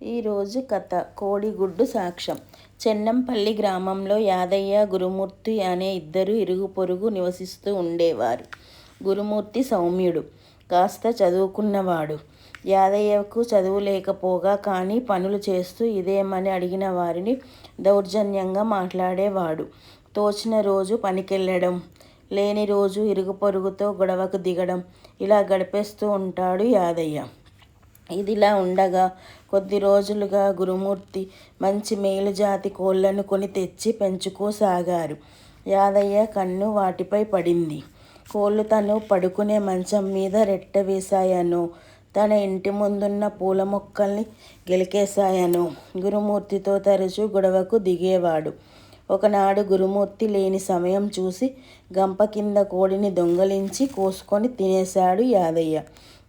ఈరోజు కథ కోడిగుడ్డు సాక్ష్యం. చెన్నంపల్లి గ్రామంలో యాదయ్య, గురుమూర్తి అనే ఇద్దరు ఇరుగు పొరుగు నివసిస్తూ ఉండేవారు. గురుమూర్తి సౌమ్యుడు, కాస్త చదువుకున్నవాడు. యాదయ్యకు చదువు లేకపోగా కానీ పనులు చేస్తూ ఇదేమని అడిగిన వారిని దౌర్జన్యంగా మాట్లాడేవాడు. తోచిన రోజు పనికెళ్ళడం, లేని రోజు ఇరుగు పొరుగుతో గొడవకు దిగడం, ఇలా గడిపేస్తూ ఉంటాడు యాదయ్య. ఇదిలా ఉండగా కొద్ది రోజులుగా గురుమూర్తి మంచి మేలుజాతి కోళ్లను కొని తెచ్చి పెంచుకోసాగారు. యాదయ్య కన్ను వాటిపై పడింది. కోళ్లు తను పడుకునే మంచం మీద రెట్ట వేశాయనో, తన ఇంటి ముందున్న పూల మొక్కల్ని గెలికేశాయనో గురుమూర్తితో తరచూ గొడవకు దిగేవాడు. ఒకనాడు గురుమూర్తి లేని సమయం చూసి గంప కింద కోడిని దొంగలించి కోసుకొని తినేశాడు యాదయ్య.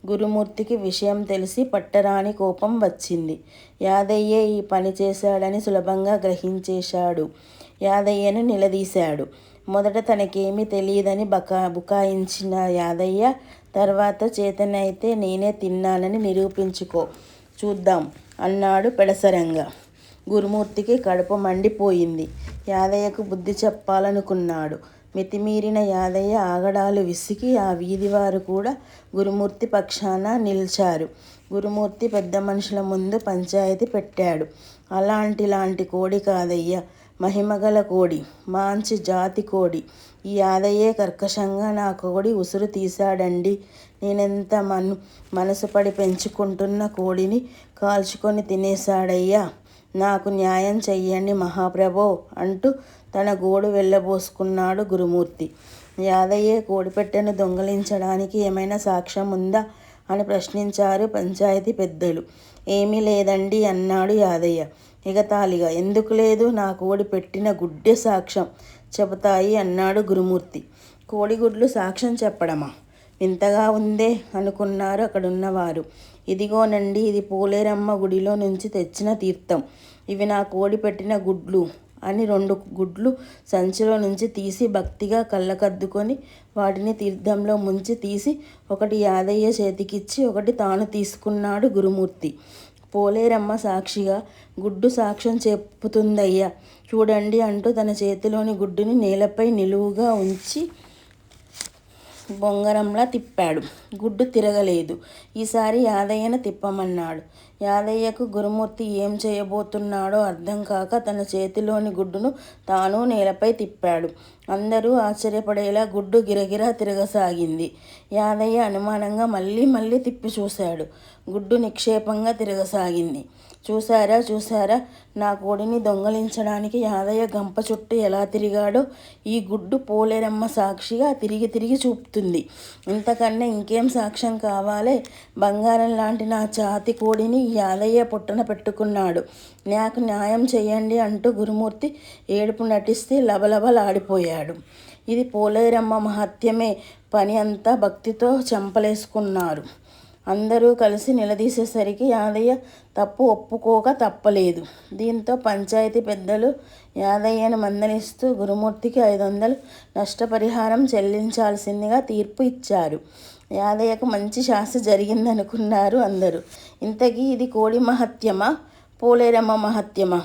గురుమూర్తికి విషయం తెలిసి పట్టరాని కోపం వచ్చింది. యాదయ్యే ఈ పని చేశాడని సులభంగా గ్రహించేశాడు. యాదయ్యను నిలదీశాడు. మొదట తనకేమీ తెలియదని బుకాయించిన యాదయ్య తర్వాత చేతనైతే నేనే తిన్నానని నిరూపించుకో చూద్దాం అన్నాడు పెడసరంగా. గురుమూర్తికి కడుపు మండిపోయింది. యాదయ్యకు బుద్ధి చెప్పాలనుకున్నాడు. మితిమీరిన యాదయ్య ఆగడాలు విసిగి ఆ వీధివారు కూడా గురుమూర్తి పక్షాన నిలిచారు. గురుమూర్తి పెద్ద మనుషుల ముందు పంచాయతీ పెట్టాడు. లాంటి కోడి కాదయ్యా, మహిమగల కోడి, మంచి జాతి కోడి. ఈ యాదయ్యే కర్కశంగా నా కోడి ఉసురు తీశాడండి. నేనెంత మనసుపడి పెంచుకుంటున్న కోడిని కాల్చుకొని తినేశాడయ్యా. నాకు న్యాయం చెయ్యండి మహాప్రభో అంటూ తన గోడు వెళ్ళబోసుకున్నాడు గురుమూర్తి. యాదయ్యే కోడిపెట్టెను దొంగలించడానికి ఏమైనా సాక్ష్యం ఉందా అని ప్రశ్నించారు పంచాయతీ పెద్దలు. ఏమీ లేదండి అన్నాడు యాదయ్య ఎగతాళిగా. ఎందుకు లేదు? నా కోడి పెట్టిన గుడ్డే సాక్ష్యం చెబుతాయి అన్నాడు గురుమూర్తి. కోడిగుడ్లు సాక్ష్యం చెప్పడమా? వింతగా ఉందే అనుకున్నారు అక్కడున్నవారు. ఇదిగోనండి, ఇది పోలేరమ్మ గుడిలో నుంచి తెచ్చిన తీర్థం. ఇవి నా కోడి పెట్టిన గుడ్లు అని 2 గుడ్లు సంచిలో నుంచి తీసి భక్తిగా కళ్ళకద్దుకొని వాటిని తీర్థంలో ముంచి తీసి ఒకటి యాదయ్య చేతికిచ్చి ఒకటి తాను తీసుకున్నాడు గురుమూర్తి. పోలేరమ్మ సాక్షిగా గుడ్డు సాక్ష్యం చెప్పుతుందయ్యా చూడండి అంటూ తన చేతిలోని గుడ్డుని నేలపై నిలువుగా ఉంచి బొంగరంలా తిప్పాడు. గుడ్డు తిరగలేదు. ఈసారి యాదయ్యను తిప్పమన్నాడు. యాదయ్యకు గురుమూర్తి ఏం చేయబోతున్నాడో అర్థం కాక తన చేతిలోని గుడ్డును తాను నేలపై తిప్పాడు. అందరూ ఆశ్చర్యపడేలా గుడ్డు గిరగిరా తిరగసాగింది. యాదయ్య అనుమానంగా మళ్ళీ తిప్పి చూశాడు. గుడ్డు నిక్షేపంగా తిరగసాగింది. చూశారా నా కోడిని దొంగలించడానికి యాదయ్య గంప చుట్టూ ఎలా తిరిగాడో ఈ గుడ్డు పోలేరమ్మ సాక్షిగా తిరిగి చూపుతుంది. ఇంతకన్నా ఇంకేం సాక్ష్యం కావాలే? బంగారం లాంటి నా జాతి కోడిని యాదయ్య పొట్టన పెట్టుకున్నాడు. నాకు న్యాయం చెయ్యండి అంటూ గురుమూర్తి ఏడుపు నటిస్తే లబలబలాడిపోయాడు. ఇది పోలేరమ్మ మహత్యమే. పని అంతా భక్తితో చంపలేసుకున్నారు. అందరూ కలిసి నిలదీసేసరికి యాదయ్య తప్పు ఒప్పుకోక తప్పలేదు. దీంతో పంచాయతీ పెద్దలు యాదయ్యను మందలిస్తూ గురుమూర్తికి 500 నష్టపరిహారం చెల్లించాల్సిందిగా తీర్పు ఇచ్చారు. యాదయ్యకు మంచి శాస్త్ర జరిగిందనుకున్నారు అందరూ. ఇంతకీ ఇది కోడి మహత్యమా, పోలేరమ్మ మహత్యమా?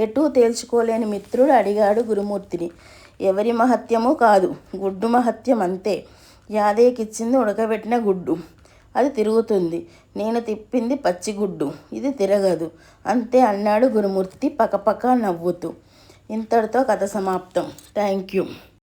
ఎటూ తేల్చుకోలేని మిత్రుడు అడిగాడు గురుమూర్తిని. ఎవరి మహత్యమూ కాదు, గుడ్డు మహత్యం అంతే. యాదయ్యకిచ్చింది ఉడకబెట్టిన గుడ్డు, అది తిరుగుతుంది. నేను తిప్పింది పచ్చిగుడ్డు, ఇది తిరగదు అంతే అన్నాడు గురుమూర్తి పకపక నవ్వుతూ. ఇంతటితో కథ సమాప్తం. Thank you.